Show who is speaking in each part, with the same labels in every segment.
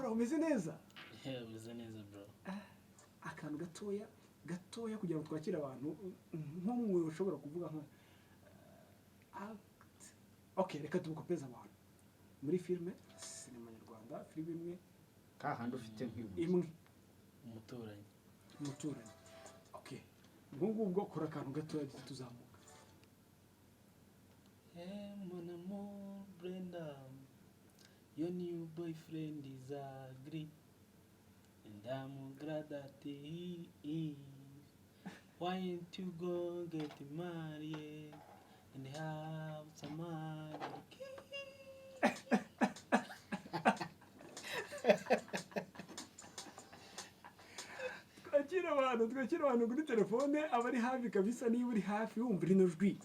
Speaker 1: bro umeze neza
Speaker 2: umeze neza bro
Speaker 1: akantu gatoya kugira ngo twakire abantu nk'umwe ushobora kuvuga nka okay reka tubukopeza abantu muri filme sinema nyarwanda filme imwe
Speaker 3: kahandi ufite
Speaker 1: imwe
Speaker 2: umuturanyi
Speaker 1: okay ngubwo kora akantu gatoya tuzamuka
Speaker 2: mon amour Brenda your new boyfriend is ugly and I'm glad that he is. Why don't you go get married and have some money?
Speaker 1: twakira abantu kuri telefone abari hafi kabisa niba uri hafi wumva rino jwi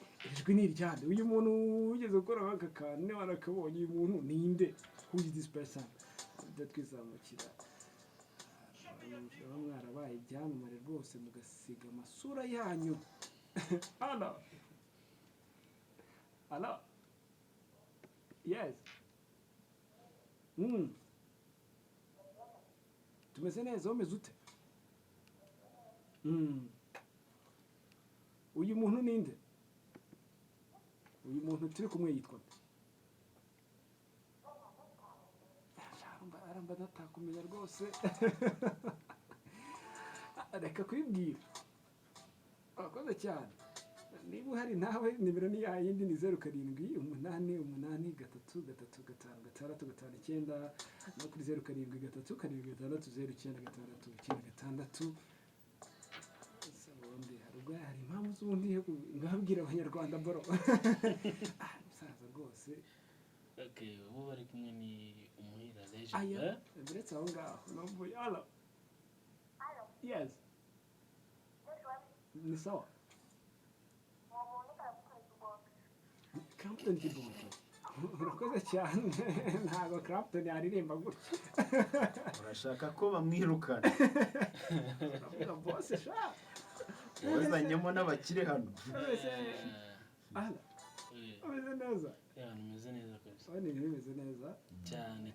Speaker 1: ni iryande uyu muntu ugeze gukora aka kantu warakabonye uyu muntu ninde who is this person twizamukira aba mwarabaye ibyamamare rwose mugasiga amasura yanyu Alain yes tumeze neza umeze ute uyu muntu ninde uyu muntu turi kumwe yitwa aramba datakumenya rwose reka kwibwira akoze cyane niba uhari nawe nimero ni yindi ni 0788335556 no kuri 0733760966 hari impamvu z'ubundi ngabwira abanyarwanda boro musaza rwose
Speaker 2: okay ubu bari kumwe ni umuhira leje
Speaker 1: biretse aho ngaho navuye Alain yes ni sawa Clapton kibonto urakoze cyane ntabwo Clapton yaririmba gutya
Speaker 3: urashaka ko bamwirukana
Speaker 1: uravuga boss sha
Speaker 3: wazanyemo n'abakire hano
Speaker 1: umeze neza
Speaker 2: umeze neza kabisa
Speaker 1: wani umeze neza
Speaker 2: cyane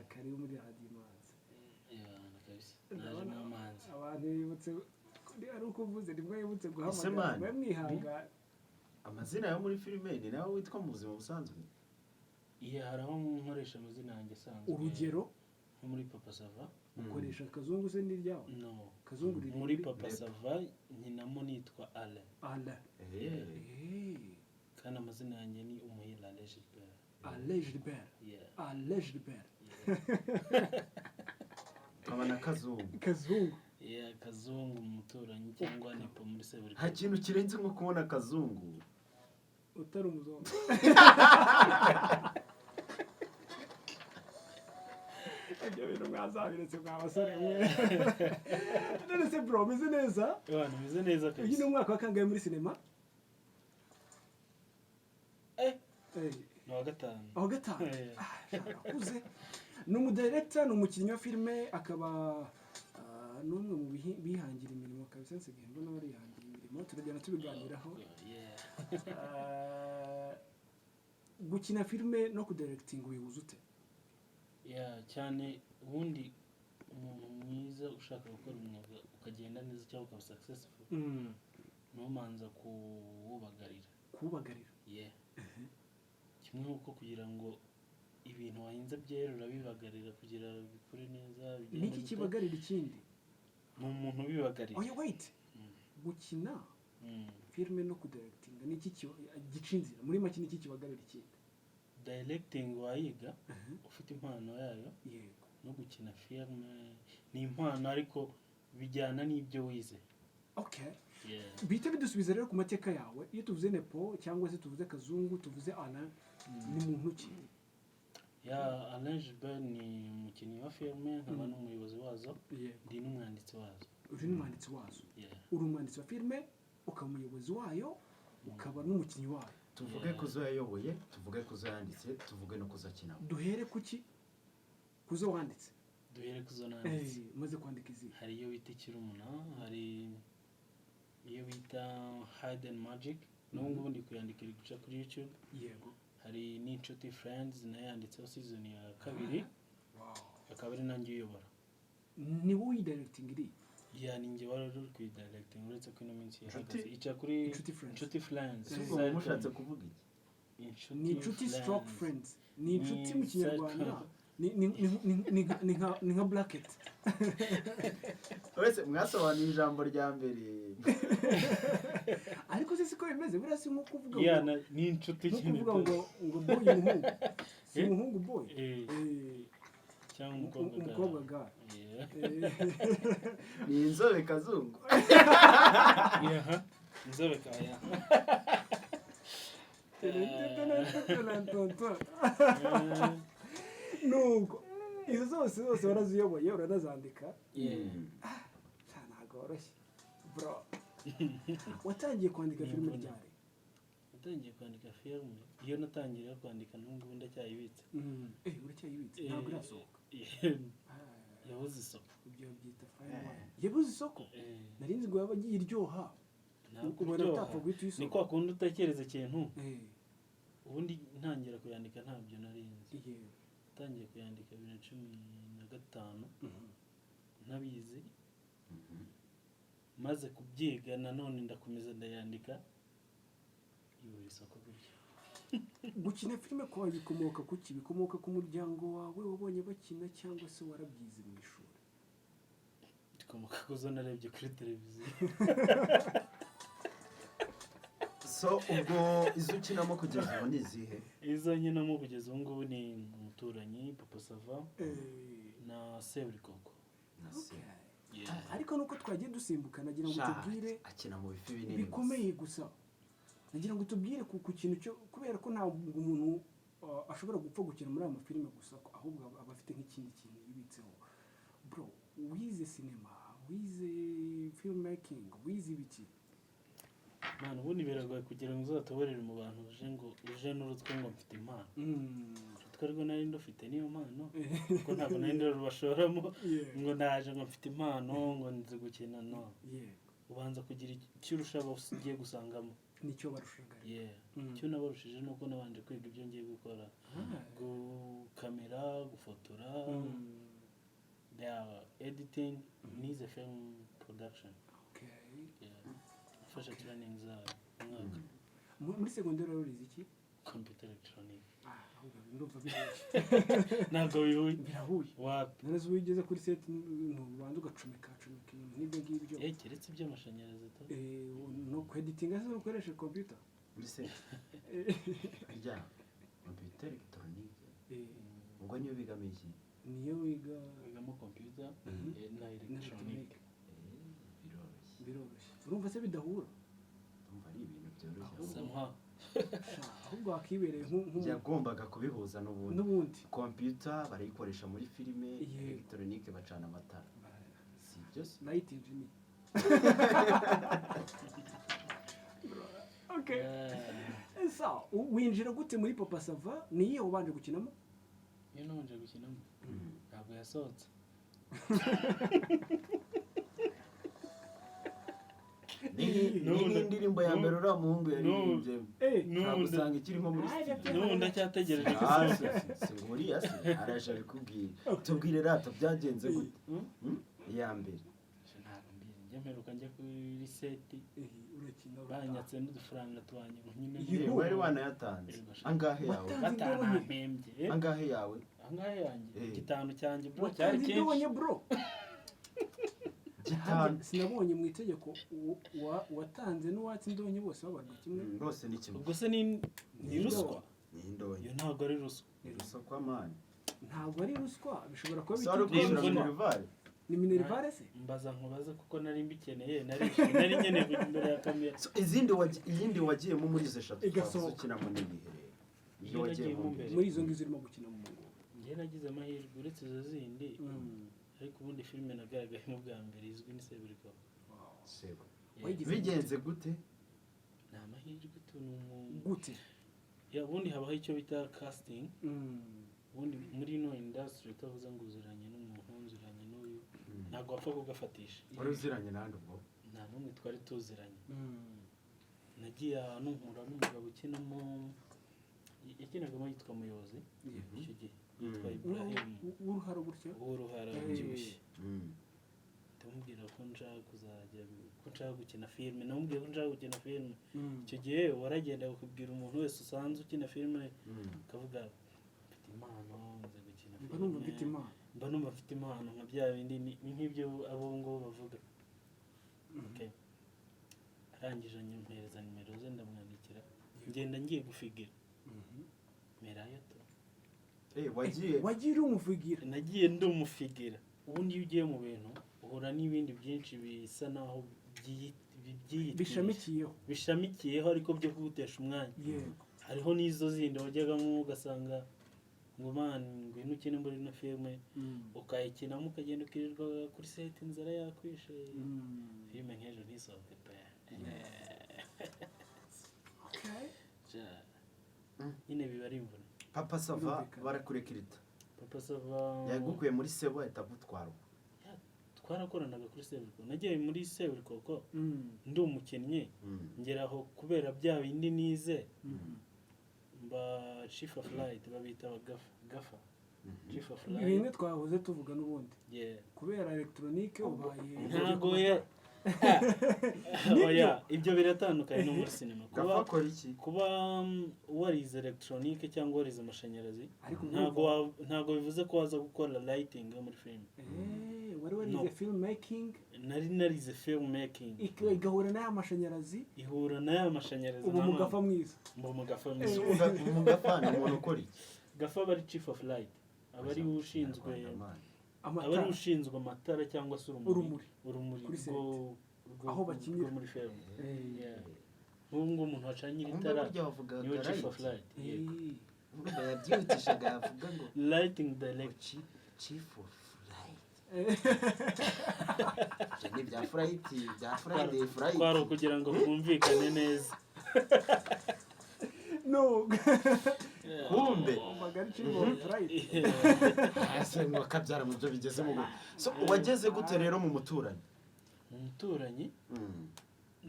Speaker 1: karibu muri hadimanzi
Speaker 2: kabisa naje mu manzi
Speaker 1: abantu bibutse ari uko uvuze rimwe yibutse guhamagara mwihanga
Speaker 3: amazina yo muri filime ni nawe witwa mu buzima busanzwe
Speaker 2: haraho nkoresha amazina yanjye asanzwe
Speaker 1: urugero
Speaker 2: nko muri Papa Sava
Speaker 1: ukoresha kazungu se n'iryaho
Speaker 2: no
Speaker 1: kazungu
Speaker 2: muri Papa Sava nkinamo nitwa Alain kandi amazina yanjye ni umuhira Gilbert
Speaker 3: abana kazungu
Speaker 2: kazungu umuturanyi cyangwa nipo muri Seburi
Speaker 3: nta kintu kirenze nko kubona kazungu
Speaker 1: utari umuzungu ibyo bintu mwazabiretse mwa basore mwe none se bro umeze neza
Speaker 2: umeze neza kabisa
Speaker 1: uyu ni umwaka wa kangahe muri sinema
Speaker 2: ni wa gatanu
Speaker 1: akuze ni umudirector ni umukinnyi wa filime akaba n'umwe mu bihangira imirimo kabisa nsigaye mbona barihangira imirimo turagenda tubiganiraho gukina filime no kudirecting wihuza ute
Speaker 2: cyane ubundi umuntu mwiza ushaka gukora umwuga ukagenda neza cyangwa ukaba successful numanza kuwubagarira kimwe nk'uko kugira ngo ibintu wahinze byerura bibagarira kugira bikure neza
Speaker 1: niki kibagarira ikindi
Speaker 2: ni umuntu bibagarira
Speaker 1: wait gukina filime no kudirecting niki gicinzira muri make niki kibagarira ikindi
Speaker 2: directing wayiga ufite impano yayo
Speaker 1: yego
Speaker 2: no gukina filime ni impano ariko bijyana n'ibyo wize
Speaker 1: okay bite bidusubiza rero ku mateka yawe iyo tuvuze nepo cyangwa se tuvuze kazungu tuvuze Alain ni muntu ki
Speaker 2: Alain Gilbert ni umukinnyi wa filime nkaba n'umuyobozi wazo ndi n'umwanditsi wazo
Speaker 1: uri n'umwanditsi wazo uri umwanditsi wa filime ukaba umuyobozi wayo ukaba n'umukinnyi wayo
Speaker 3: tuvuge kuzo yayoboye tuvuge kuzo yanditse tuvuge no kuzakina
Speaker 1: duhere kuki kuzo wanditse
Speaker 2: duhere kuzo nanditse
Speaker 1: maze kwandika izi
Speaker 2: hari iyo bita kirumuna hari iyo bita Hide and Magic n'ubu ndi kuyandikira guca kuri YouTube
Speaker 1: yego
Speaker 2: hari n'inshuti friends nayanditseho season ya 2 akaba ari nanjye uyobora
Speaker 1: ni wowe uyidirecting iri
Speaker 2: ya ninjye wari uri kuyidirecting uretse ko ino minsi
Speaker 3: Inshuti?
Speaker 2: yahagaze ica kuri inshuti friends
Speaker 3: ubwo mushatse kuvuga iki
Speaker 1: ni inshuti stroke friends ni inshuti mu kinyarwanda ni nka bracket
Speaker 3: wese mwasobanuye ijambo rya mbere
Speaker 1: ariko se siko bimeze buriya si nko kuvuga
Speaker 2: ya ni inshuti
Speaker 1: nko
Speaker 2: cyane
Speaker 1: kuvuga ngo boy umuhungu si umuhungu boy
Speaker 2: cyangwa
Speaker 1: umukobwa ga
Speaker 3: ni inzobe kazungu
Speaker 2: inzobe kaya
Speaker 1: nuko izo zose waraziyoboye uranazandika ntabwo woroshye bro watangiye kwandika filime ryari
Speaker 2: natangiye kwandika filime iyo natangiye kwandika n'ubu ndacyayibitse
Speaker 1: uracyayibitse ntabwo irasohoka
Speaker 2: yabuze isoko
Speaker 1: ibyo byita fayini yabuze isoko nari nzi ngo yaba agiye iryoha
Speaker 2: ni kwa kundi utekereza ikintu ubundi ntangira kuyandika ntabyo nari nzi natangiye kuyandika 2015 ntabizi maze kubyiga nanone ndakomeza ndayandika ibura isoko gutya
Speaker 1: gukina filime kwawe bikomoka ku ki bikomoka ku muryango wawe wabonye bakina cyangwa se warabyize mu ishuri
Speaker 2: bikomoka ku zo narebye kuri televiziyo
Speaker 3: so ubwo izo ukinamo kugeza ubu ni izihe
Speaker 2: izo nkinamo kugeza ubu ngubu ni Umuturanyi Papa Sava na Seburikoko
Speaker 1: ariko nuko twagiye dusimbuka nagira ngo tubwire
Speaker 3: akina mu bifi binini
Speaker 1: bikomeye gusa nagira ngo tubwire ku kintu cyo kubera ko nta umuntu ashobora gupfa gukina muri aya mafilime gusa ahubwo aba afite nk'ikindi kintu yibitseho bro wize cinema wize filmmaking wize ibiki
Speaker 2: mwana ubundi biragoye kugira ngo uzatoborere mu bantu uje n'urutwe ngo mfite impano urutwe rwo nari ndufite niyo mpano kuko ntabwo nari ndarubashoramo ngo ndaje ngo mfite impano ngo nzi gukina no ubanza kugira icyo urusha bose ugiye gusangamo
Speaker 1: nicyo barushaga
Speaker 2: icyo nabarushije ni uko nabanje kwiga ibyo ngiye gukora gukamera gufotora editing nize film production fasha training za mwaka
Speaker 1: muri segonderi urize iki
Speaker 2: computer electronic
Speaker 1: ndumva bihuye
Speaker 2: ntabwo bihuye
Speaker 1: birahuye
Speaker 2: wapi
Speaker 1: narazo wigeze kuri set ubanza ugacomeka ibintu nk'ibyo ngibyo
Speaker 2: keretse iby'amashanyarazi
Speaker 1: no kweditinga se ukoresha computer
Speaker 3: muri set rya computer electronic ubwo niyo bigamo iki
Speaker 1: niyo
Speaker 2: wigamo computer na electronic
Speaker 1: biroroshye urumva se bidahura
Speaker 3: urumva ari ibintu byoroshye
Speaker 1: ahubwo wakibereye
Speaker 3: yagombaga kubihuza n'ubundi computer barayikoresha muri filime electronic bacana amatara si byo se
Speaker 1: light engineer okay so winjira gute muri Papa Sava niye ubanje gukinamo
Speaker 2: iyo nabanje gukinamo ntabwo yasohotse
Speaker 3: n'indirimbo ya mbere uriya muhungu yaririmbye ntabwo usanga ikiri nko muri
Speaker 2: n'ubu ndacyategereje ko
Speaker 3: singuriya se araje abikubwira tubwire rata byagenze gute iya mbere
Speaker 2: njye mperuka njya kuri seti banyatse n'udufaranga tubanye nyine
Speaker 3: wari wanayatanze angahe yawe
Speaker 2: batanampembye
Speaker 3: angahe yawe
Speaker 2: angahe yanjye igitanu cyanjye bro cyari kenshi
Speaker 1: sinabonye mu itegeko watanze n'uwatsi indonke bose babarwa kimwe
Speaker 3: bose ni kimwe
Speaker 2: ubwo se ni ruswa
Speaker 3: ni indonke
Speaker 2: iyo ntabwo ari ruswa
Speaker 3: ni ruswa kwa mani
Speaker 1: ntabwo ari ruswa bishobora kuba
Speaker 3: bitigishije
Speaker 1: ni minerivare se
Speaker 2: mbaza nkubaza kuko nari mbikeneye nari nkeneye kujya imbere ya kamera
Speaker 3: izindi wagiyemo muri izo eshatu ukinamo n'ibihe iyo wagiyemo
Speaker 1: muri izo ngizo urimo gukina mu ngo
Speaker 2: njye nagize amahirwe uretse izo zindi ariko ubundi filime nagaragayemo bwa mbere izwi ni Seburikoko
Speaker 3: bigenze gute
Speaker 2: ni amahirwe
Speaker 1: gute
Speaker 2: ubundi habaho icyo bita casting ubundi muri ino industry utavuze ngo uziranye n'umuntu uziranye n'uyu ntabwo wapfa kugafatisha
Speaker 3: wari uziranye nande ubwo
Speaker 2: nta n'umwe twari tuziranye nagiye ahantu mpura n'umugabo ukinamo yakinagamo yitwa Muyobozi icyo gihe yitwa Ibrahim
Speaker 1: w'uruhara gutya
Speaker 2: w'uruhara ubyibushye ndamubwira ko nshaka gukina filime namubwiye ko nshaka gukina filime icyo gihe waragenda ukabwira umuntu wese usanze ukina filime ukavuga mfite impano nzi gukina filime mba numva mfite impano nka bya bindi ni nk'ibyo abo ngo bavuga arangije anyumpereza nimero ze ndamwandikira ngenda ngiye gufigira merayo to
Speaker 1: wagiye uri umufigira
Speaker 2: nagiye ndi umufigira ubundi iyo ugiye mu bintu uhura n'ibindi byinshi bisa naho bishamikiyeho ariko byo kugutesha umwanya hariho n'izo zindi wajyagamo ugasanga ngo mani ngwino ukine muri ino filime ukayikinamo ukagenda ukirirwa kuri seti inzara yakwishe filime nk'ejo ntisohoke pe nyine biba ari imvune
Speaker 3: papa sava barakurekirita
Speaker 2: papa sava
Speaker 3: yagukuye muri sebo ahita agutwara
Speaker 2: twarakoranaga kuri Seburikoko nagiye muri Seburikoko ndi umukinnyi ngeraho kubera bya bindi nize mba chief of flight babita gafa chief of flight
Speaker 1: ibintu twahoze tuvuga n'ubundi kubera electronique ubaye
Speaker 2: ntago oya ibyo biratandukanye no muri sinema kuba warize electronique cyangwa warize amashanyarazi ntago bivuze ko waza gukora lighting muri film
Speaker 1: wari warize film making
Speaker 2: narize film making
Speaker 1: igahura n'aya mashanyarazi
Speaker 2: ihura n'aya mashanyarazi
Speaker 1: ubu mugafa mwiza
Speaker 2: umugafa
Speaker 3: ni umuntu ukora iki
Speaker 2: gafa bari chief of light abari ushinzwe amatara cyangwa se urumuri
Speaker 1: aho bakinira
Speaker 2: muri film nk'ubu umuntu wacanye itara niwe chief of light
Speaker 3: yabyihutishaga yavuga ngo
Speaker 2: lighting director
Speaker 3: chief of ni bya Friday
Speaker 2: kwaro kugira ngo bumvikane neza
Speaker 1: no
Speaker 3: kumbe
Speaker 1: magari chief of Friday
Speaker 3: ase ngo kabyara mu byo bigeze mu so wageze gute rero mu muturanyi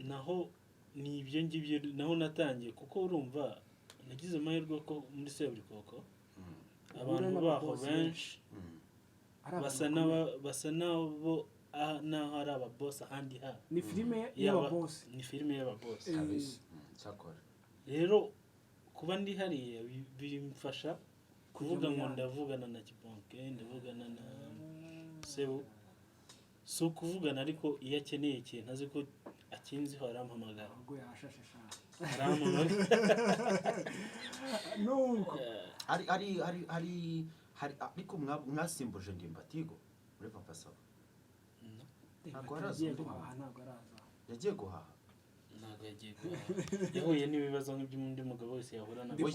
Speaker 3: naho ni ibyo ngibyo naho natangiye kuko urumva nagize amahirwe ko muri Seburikoko abantu baho benshi basa nabo naho ari ababoss ahandi ha
Speaker 1: ni filime y'ababoss
Speaker 3: cyakora
Speaker 2: rero kuba ndi hariya bimfasha kuvuga ngo ndavugana na Kibonke ndavugana na Sebu so kuvugana ariko iyo akeneye ikintu azi ko akinzi ho arampamagara
Speaker 1: ubwo yashashasha
Speaker 3: nuko ari ariko mwasimbuje ndimbatigo muri papa sava ntabwo araza yagiye guhaha
Speaker 2: yahuye n'ibibazo nk'iby'undi mugabo wese yahura nabyo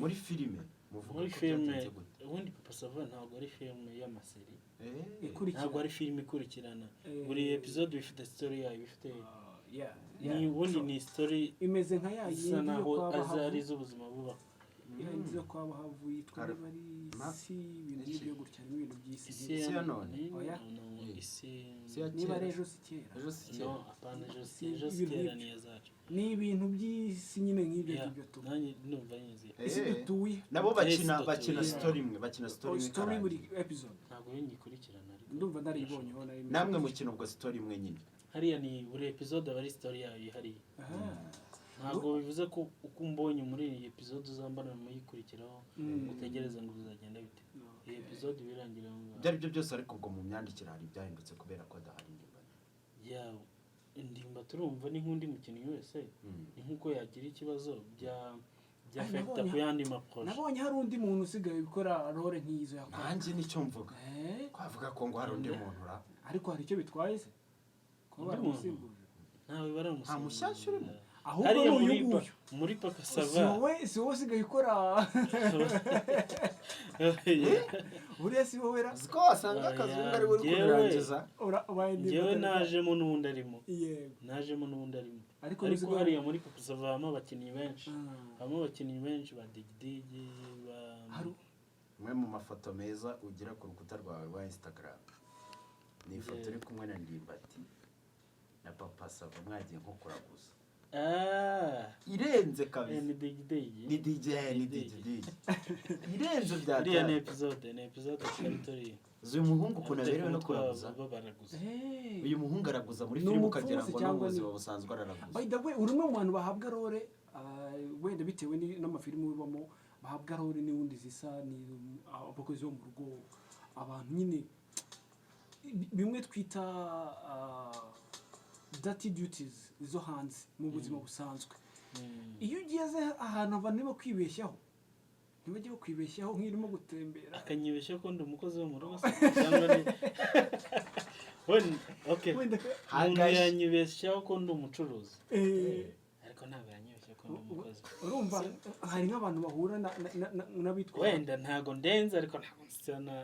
Speaker 3: muri filime
Speaker 2: ubundi papa sava ntabwo ari filime y'amaseri ntabwo ari filime ikurikirana buri episode bifite story yayo bifite ni ubundi ni story
Speaker 1: imeze nka ya
Speaker 2: isa naho azari z'ubuzima bubaho
Speaker 1: yanze kwaba havuye twari bari si ibintu byo gutya ibintu by'isi
Speaker 3: isi ya none
Speaker 2: isi
Speaker 1: niba ejo si kera
Speaker 2: no apana ejo si kera ni yazacu
Speaker 1: ni ibintu by'isi nyine nk'ibyo ngibyo tu
Speaker 2: nanjye numva nyizi
Speaker 1: isi dutuye
Speaker 3: nabo bakina story imwe
Speaker 1: buri episode
Speaker 2: ntabwo yikurikirana ariko
Speaker 1: ndumva naribonyeho
Speaker 3: namwe mukino ubwo story imwe nyine
Speaker 2: hariya ni buri episode aba ari story yayo ihariye ntabwo bivuze ko uko umbonye muri iyi episode uzambana muyikurikiraho utegereza ngo bizagenda bite iyi episode birangira ngo
Speaker 3: byari byo byose ariko ubwo mu myandikire hari byahindutse kubera ko adahari
Speaker 2: indimba turumva ni nk'undi mukinnyi wese ni nk'uko yagira ikibazo byafekta ku yandi maproje
Speaker 1: nabonye hari undi muntu usigaye gukora role nk'izo yakora
Speaker 3: nanjye nicyo mvuga kwavuga ko ngo hari undi muntu
Speaker 1: ariko hari icyo bitwaye se kuba baramusimbuje
Speaker 2: ntawe baramusimbuje
Speaker 3: nta mushyashya urimo
Speaker 1: ahubwo
Speaker 2: muri papa sava
Speaker 1: si wowe usigaye ukora buriya si wowe
Speaker 3: ko wasanga akazungu ari we kubirangiza
Speaker 2: njyewe najemo n'ubundi arimo ariko hariya muri papa sava habamo abakinnyi benshi ba digidigi
Speaker 3: umwe mu mafoto meza ugira ku rukuta rwawe rwa Instagram ni ifoto uri kumwe na ndimbati na papa sava mwagiye nko kuraguza irenze kabisa
Speaker 2: ni DJ
Speaker 3: ni DJ irenze bya
Speaker 2: iriya ni episode twari turi
Speaker 3: uyu muhungu ukuntu aberewe no kuraguza uyu muhungu araguza muri filime ukagira ngo no mu buzima busanzwe araraguza.
Speaker 1: By the way uri umwe mu bantu bahabwa role wenda bitewe n'amafilime ubamo bahabwa role n'ubundi zisa ni abakozi bo mu rugo abantu nyine bimwe twita dirty duties zo hanze mu buzima busanzwe. Iyo ugeze ahantu abantu nibo kwibeshyaho ntibajye kwibeshyaho nk'irimo gutembera
Speaker 2: akanyibeshya ko ndi umukozi wo mu rugo cyangwa ni okay umuntu yanyibeshyaho ko ndi umucuruzi ariko ntabwo yanyibeshya ko ndi umukozi.
Speaker 1: Urumva hari nk'abantu bahura n'abitwa
Speaker 2: wenda ntago ndenze ariko ntabwo nsana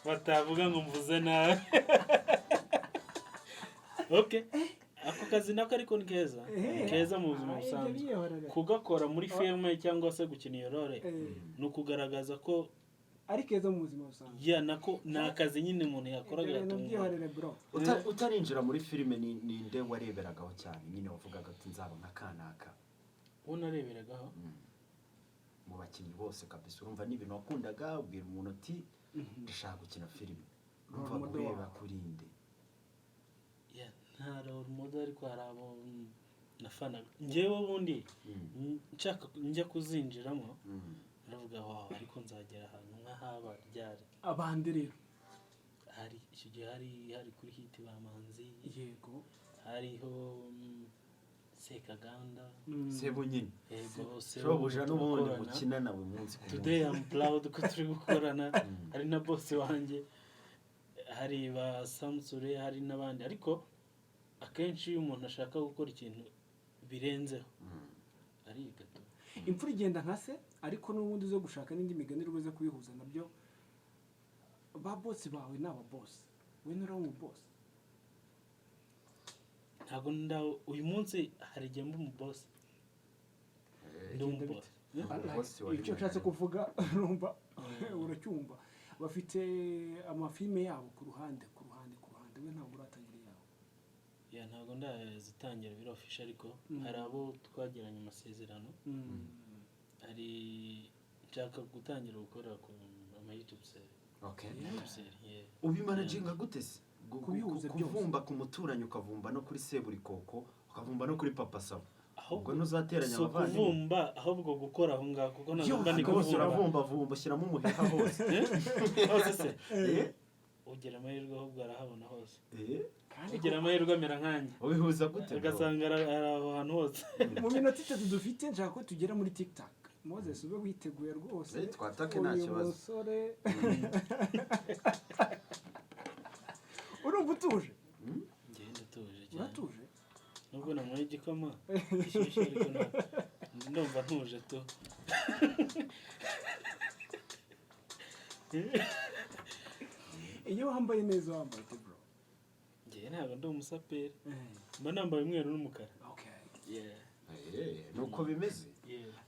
Speaker 2: batavuga ngo mvuze nabi. Okay ako kazi nako ariko ni keza mu buzima busanzwe kugakora muri filime cyangwa se gukina iyo role no kugaragaza ko
Speaker 1: ari keza mu buzima busanzwe
Speaker 2: ya nako nakazi nyine umuntu yakoraga
Speaker 1: gatunga.
Speaker 3: Utarinjira muri filime ninde wareberagaho cyane nyine wavugaga ati nzaba nka kanaka
Speaker 2: unareberagaho
Speaker 3: mu bakinnyi bose kabisa urumva n'ibintu wakundaga ubwira umuntu ati ndashaka gukina filime urumva kureba kurinde
Speaker 2: nta role model ariko harabo nafana ngewe ubundi nshaka njya kuzinjiramo ndavuga wow ariko nzagera ahantu nk'ahaba ryari
Speaker 1: abandi rero
Speaker 2: hari icyo gihe hari kuri hit bamanzi
Speaker 1: yego
Speaker 2: hariho Sekaganda
Speaker 3: sebo nyine
Speaker 2: yego
Speaker 3: shobuja n'ubundi gukina nawe umunsi ku
Speaker 2: today I'm proud ko turi gukorana hari na boss wanjye hari ba Samsure hari n'abandi ariko akenshi iyo umuntu ashaka gukora ikintu birenzeho ari gato
Speaker 1: imfura igenda nka se ariko n'ubundi zo gushaka n'indi migani rubuze kubihuza nabyo ba boss bawe n'aba boss we n'uri mu boss
Speaker 2: ntago uyu munsi hari igihe mba mu boss ndi mu boss
Speaker 1: icyo nshatse kuvuga urumva uracyumva bafite amafilime yabo ku ruhande we ntabwo uratangira
Speaker 2: ya ntago ndazitangira biro official ariko hari abo twagiranye amasezerano hari nshaka gutangira gukora ku YouTube series.
Speaker 3: Okay ubimanaginga gute se kuvumba ku muturanyi ukavumba no kuri Seburikoko ukavumba no kuri Papa Sabo ahubwo ntuzateranya abavandi
Speaker 2: kuvumba ahubwo gukora aho ngaho kuko ntabwo ndi
Speaker 3: kuvumba shyiramo umuheha hose
Speaker 2: hose se ugera amahirwe ahubwo arahabona hose ugira amahirwe amera nkanjye
Speaker 3: ubihuza gute
Speaker 2: ugasanga ari aho hantu hose
Speaker 1: mu minota 3 dufite nshaka ko tugera muri TikTok Moses ube witeguye rwose
Speaker 3: twatake nta kibazo
Speaker 1: urumva utuje
Speaker 2: ngenda tuje cyane
Speaker 1: uratuje
Speaker 2: nubwo namuye igikoma ishyushye ariko ndumva ntuje tu
Speaker 1: iyo wambaye neza wambaye bro
Speaker 2: ngiye ntabwo ndi umusaperi mba nambaye umweru n'umukara
Speaker 3: nuko bimeze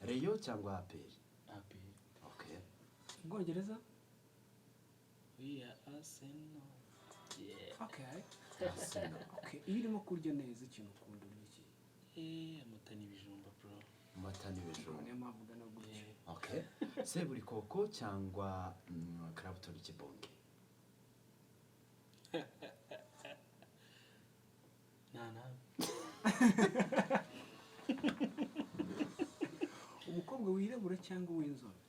Speaker 3: Reyo cyangwa APR okay
Speaker 1: Bwongereza
Speaker 2: we are Arsenal
Speaker 1: okay irimo kurya neza ikintu ukunda n'iki
Speaker 2: amata n'ibijumba bro
Speaker 3: amata n'ibijumba
Speaker 1: niyo mpamvu ugana gutya
Speaker 3: okay Seburikoko cyangwa Clapton Kibonge
Speaker 1: umukobwa wirabura cyangwa w'inzobe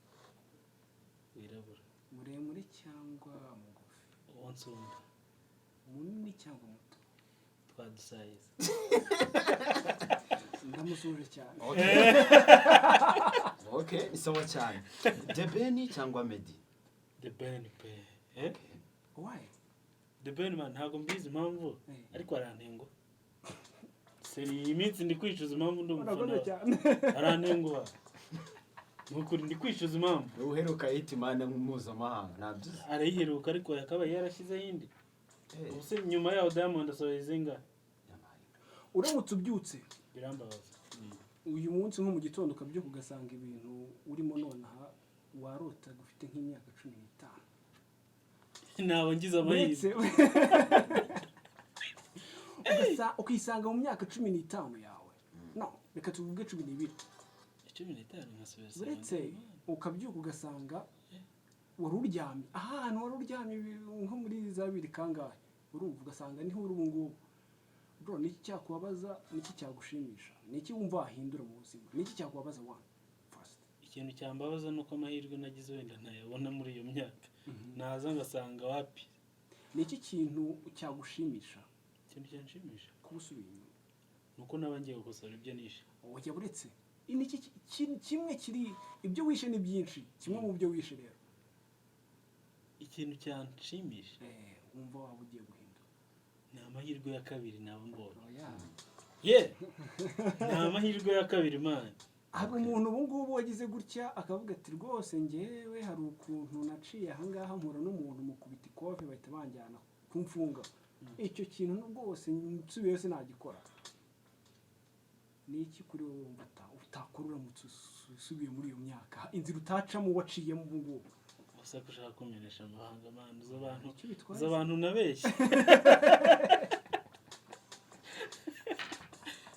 Speaker 2: wirabura
Speaker 1: muremure cyangwa mugufi
Speaker 2: wonsunda
Speaker 1: munini cyangwa muto
Speaker 2: twadusayize
Speaker 1: ndamusuje cyane
Speaker 3: okay isawa cyane The Ben cyangwa Maid
Speaker 2: The Ben pe
Speaker 1: why
Speaker 2: The Ben man ntago mbizi impamvu ariko arantengo seri iminsi ndi kwicuza impamvu ndi umufana arantengo nukuri ndi kwicuza impamvu
Speaker 3: uheruka hitimana mpuzamahanga nabyo
Speaker 2: arayiheruka ariko yakabaye yarashyize yindi ubuse nyuma yaho Diamond asohoye zinga
Speaker 1: uramutse ubyutse
Speaker 2: birambabaza
Speaker 1: uyu munsi nko mu gitondo ukabyuka ugasanga ibintu urimo nonaha warota gufite nk'imyaka 15
Speaker 2: nawe ngize amahirwe
Speaker 1: ukisanga mu myaka 15 yawe no reka tuvuge 12
Speaker 2: nkasubira
Speaker 1: uretse ukabyuka ugasanga wari uryamye ahantu wari uryamye nko muri za 2 kangahe urumva ugasanga niho uri ubungubu bro niki cyakubabaza niki cyagushimisha niki wumva wahindura mu buzima niki cyakubabaza one first
Speaker 2: ikintu cyambabaza nuko amahirwe nagize wenda ntayabona muri iyo myaka naza ngasanga wapi
Speaker 1: niki kintu cyagushimisha
Speaker 2: ikintu cyanshimisha
Speaker 1: kubusubira inyuma
Speaker 2: nuko nabangiye gukosora ibyo nishe
Speaker 1: oya buretse niki kimwe kiri ibyo wishe ni byinshi kimwe mu byo wishe rero
Speaker 2: ikintu cyanshimisha
Speaker 1: wumva waba ugiye guhindura
Speaker 2: ni amahirwe ya kabiri nabo mbona
Speaker 1: oya
Speaker 2: ni amahirwe ya kabiri man
Speaker 1: hari umuntu ubu ngubu wagize gutya akavuga ati rwose ngewe hari ukuntu naciye ahangaha mpura n'umuntu mukubita ikofe bahita banjyana kumfunga icyo kintu rwose nsubiyeyo sinagikora ni iki kuri wowe wumva utakora uramutse usubiye muri iyo myaka inzira utacamo waciyemo ubu ngubu
Speaker 2: gusa ko ushaka kumenyesha amahanga man z'abantu nabeshye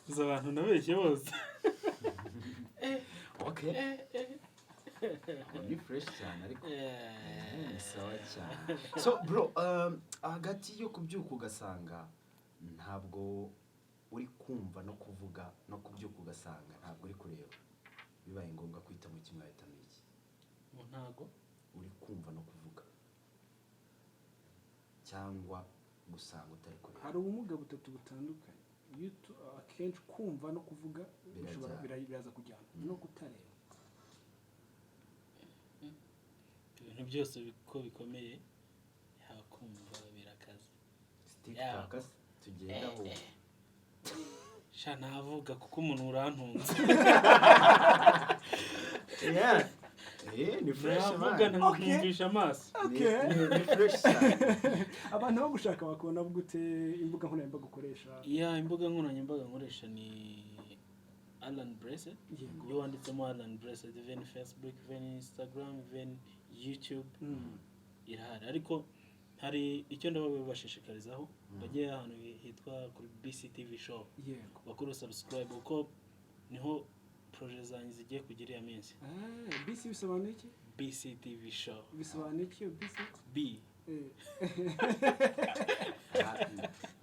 Speaker 2: z'abantu nabeshye bose
Speaker 3: okay ni fresh cyane ariko ni sawa cyane so bro hagati yo kubyuka ugasanga ntabwo uri kumva no kuvuga no kubyuka ugasanga ntabwo uri kureba bibaye ngombwa kwita mu kimwe ahitamo iki
Speaker 2: mu ntago
Speaker 3: uri kumva no kuvuga cyangwa gusanga utari kureba
Speaker 1: hari ubumuga butatu butandukanye akenshi kumva no kuvuga biraza kujyana no kutareba
Speaker 2: ibintu byose ko bikomeye yakumva birakaze
Speaker 3: tiktok tugenda aho
Speaker 2: sha navuga kuko umuntu urantunze
Speaker 3: ni fresh
Speaker 2: navuga nkumvisha amaso
Speaker 3: ni fresh cyane
Speaker 1: abantu bo gushaka bakubona gute imbuga nkoranyambaga ukoresha
Speaker 2: imbuga nkoranyambaga nkoresha ni Alain Blessed iyo wanditsemo Alain Blessed even Facebook even Instagram even YouTube irahari ariko hari icyo ndabashishikarizaho bagiye ahantu hitwa kuri BCTV show bakora subscribe uko niho projet zanjye zigiye kugira ya minsi
Speaker 1: BC bisobanuye iki
Speaker 2: BCTV show
Speaker 1: bisobanuye iki BC
Speaker 2: B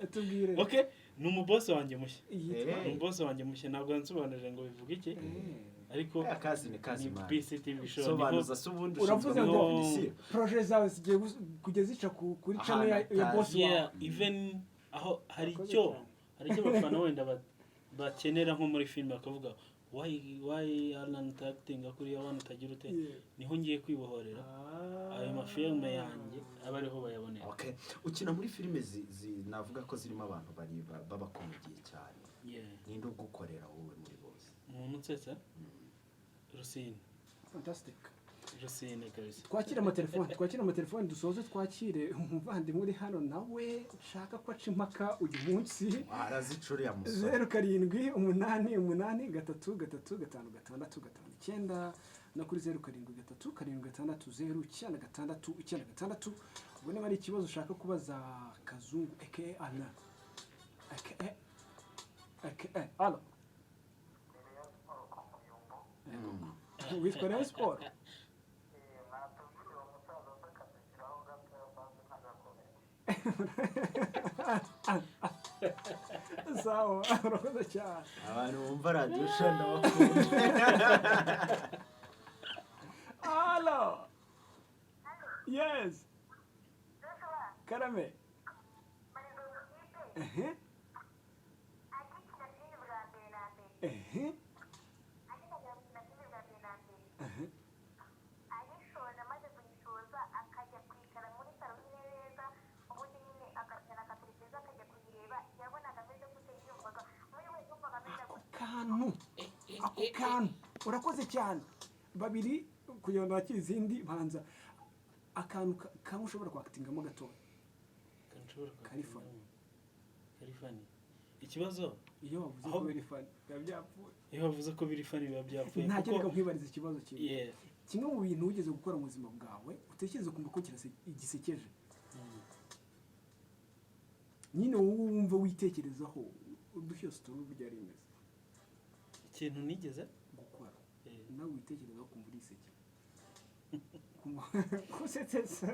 Speaker 1: Atubwiye
Speaker 2: okay ni umuboss wanjye mushya umuboss wanjye mushya ntabwo nsobanurira ngo bivuga iki ariko
Speaker 3: akazi ni kazi man
Speaker 2: BCTV show
Speaker 3: sobanuza subundi
Speaker 1: uravuze ngo projet zawe zigiye kugeza zica kuri channel ya boss
Speaker 2: wawe even aho hari icyo bafana wenda bakenera nko muri film bakavuga why Alain acting kuri abantu tagira ute niho ngiye kwibohorera ayo mafilme yanjye abariho bayabonera
Speaker 3: okay ukina muri filime navuga ko zirimo abantu bari babakomediye cyane ninde ugukorera wowe muri bose
Speaker 2: umuntu nsetse Rusine
Speaker 1: fantastic
Speaker 2: Rusine kabisa
Speaker 1: twakira amatelefone dusoze twakire umuvandimwe uri hano nawe ushaka ko aca impaka uyu munsi
Speaker 3: arazicuriye amusoro
Speaker 1: 0788335559 no kuri 0733760966 ubone bari ikibazo ushaka kubaza Kazungu aka Alain aka alo witwa Rayon Sport sawa urakoze cyane
Speaker 3: abantu bumva radio show ndabakunda
Speaker 1: alo yes karame ako kantu urakoze cyane babiri kugira ngo bakire izindi banza akantu kamwe ushobora kwakitingamo gatoya
Speaker 2: Kalifani ikibazo
Speaker 1: iyo wavuze ko biri fani biba byapfuye
Speaker 2: iyo wavuze ko biri fani biba byapfuye
Speaker 1: ntacyo reka nkwibariza ikibazo kimwe kimwe mu bintu wigeze gukora mu buzima bwawe utekereza kumva ko gisekeje nyine wowe wumva witekerezaho udushya story burya ari imeze
Speaker 2: ikintu nigeze
Speaker 1: gukora nawe witekerezaho kumva uriseke kusetsa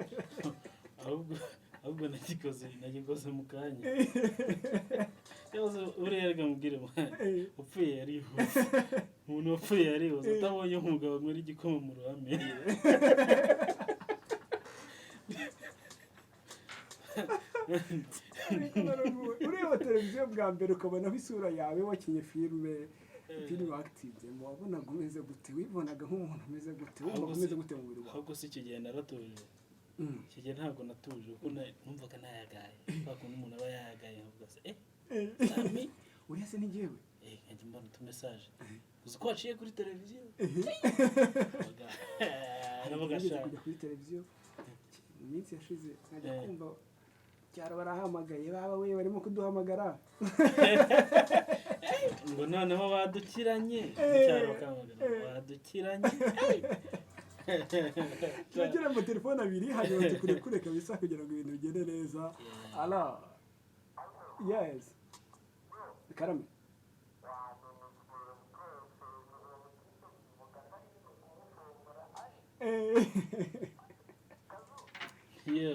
Speaker 2: ahubwo nagikoze mu kanya yazo uriya rega mubwire upfuye yarihuse umuntu wapfuye yarihuse utabonye umugabo mwari igikoma mu ruhame
Speaker 1: ureba televiziyo bwa mbere ukabonaho isura yawe wakinye filime active wabonaga umeze gute wibonaga nk'umuntu umeze gute wumva umeze gute mu mubiri wawe
Speaker 2: ahubwo si icyo gihe naratuje icyo gihe ntabwo natuje kuko numvaga nayagaye bakunda umuntu aba yayagaye nkavuga se sami
Speaker 1: uriya se ni njyewe
Speaker 2: nkajya mbona utumesaje uzi ko waciye kuri televiziyo
Speaker 1: kujya kuri televiziyo mu minsi yashize nkajya kumva cyaro barahamagaye baba we barimo kuduhamagara
Speaker 2: ngo noneho badukiranye cyaro bakamagara badukiranye
Speaker 1: tugira ngo telefone abiri hanyuma tukure kabisa kugira ngo ibintu bigende neza Alain yes karame
Speaker 2: yo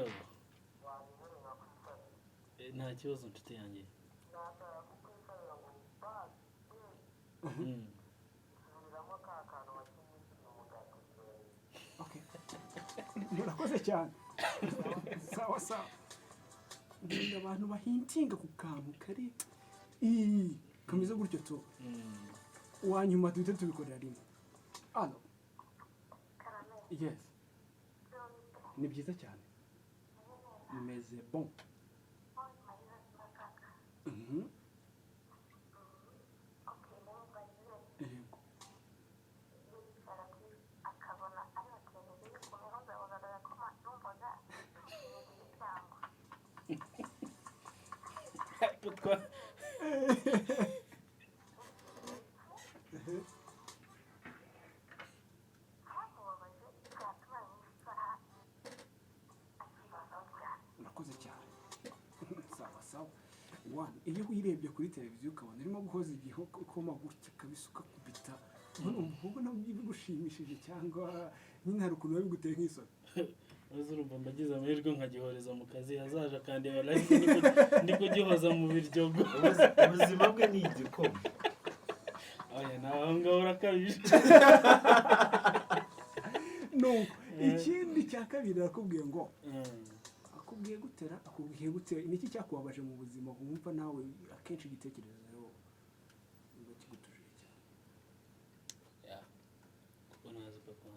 Speaker 2: nta kibazo nshuti yanjye
Speaker 1: murakoze cyane sawa ngenda abantu bahintinga ku kantu kari kameze gutyo tu wanyuma duhita tubikorera rimwe ano yes ni byiza cyane meze bon murakoze cyane sawa iyo wirebye kuri televiziyo ukabona urimo guhoza igikoma gutya kabisuka kubita ubwo nabwo bigushimishije cyangwa nyine hari ukuntu biguteye nk'isoni
Speaker 2: maze urumva mbagize amahirwe nkagihoreza mu kazi hazaje akandeba live ndi kugihoza mu biryogo
Speaker 3: ubuzima bwe ni igikoma
Speaker 2: nawe aho ngaho urakabije
Speaker 1: ikindi cya kabiri arakubwiye ngo akubwiye gutera niki cyakubabaje mu buzima wumva nawe akenshi igitekerezo ngo kigutujije
Speaker 2: cyane kuko nazi papa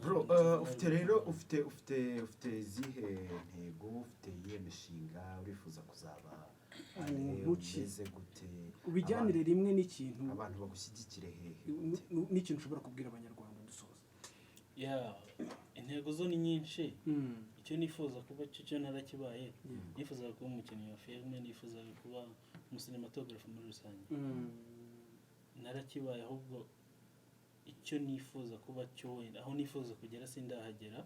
Speaker 3: bro ufite rero ufite zihe ntego ufite iyihe mishinga urifuza kuzaba umeze gute
Speaker 1: ubijyanire rimwe n'ikintu
Speaker 3: abantu bagushyigikire hehe
Speaker 1: n'ikintu ushobora kubwira abanyarwanda dusoza
Speaker 2: intego zo ni nyinshi icyo nifuza kuba cyo narakibaye nifuza kuba umukinnyi wa filime nifuza kuba umusinematographe muri rusange narakibaye ahubwo icyo nifuza kuba cyo wenda aho nifuza kugera sindahagera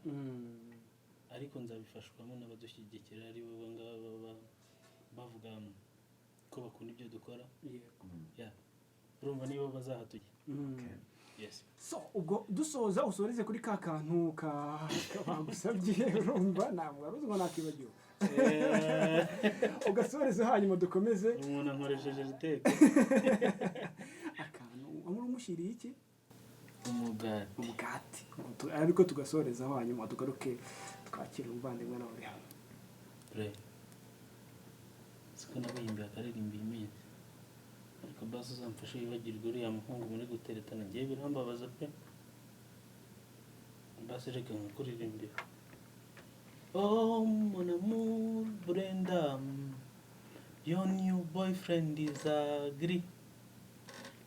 Speaker 2: ariko nzabifashwamo n'abadushyigikira ari bo ngaba bavuga ko bakunda ibyo dukora urumva nibo bazahatuye yes
Speaker 1: ubwo dusoza usoreze kuri ka kantu bagusabye urumva ntabwo waruzi ngo nakibagiwe ugasoreze hanyuma dukomeze
Speaker 2: umuntu ankoresheje iteka
Speaker 1: akantu amuri umushyiriye iki
Speaker 2: umugati
Speaker 1: ariko tugasoreza hanyuma tugaruke twakira umuvandimwe nawe uri hano
Speaker 2: siko nabihimbiye akaririmbiye iminsi ariko basi uzamfashe wibagirwe uriya muhungu muri guteretana ngiye birambabaza pe basi reka nkuririmbire oh mon amour Brenda your new boyfriend is ugly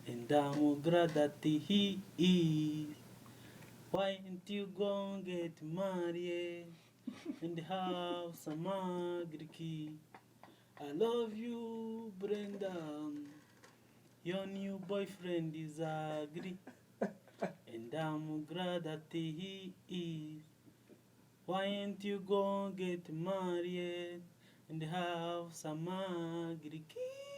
Speaker 2: and I'm glad that he is why ain't you gonna get married and have some ugly kid. I love you, Brenda. Your new boyfriend is ugly, and I'm glad that he is. why ain't you go get married and have some agriculture?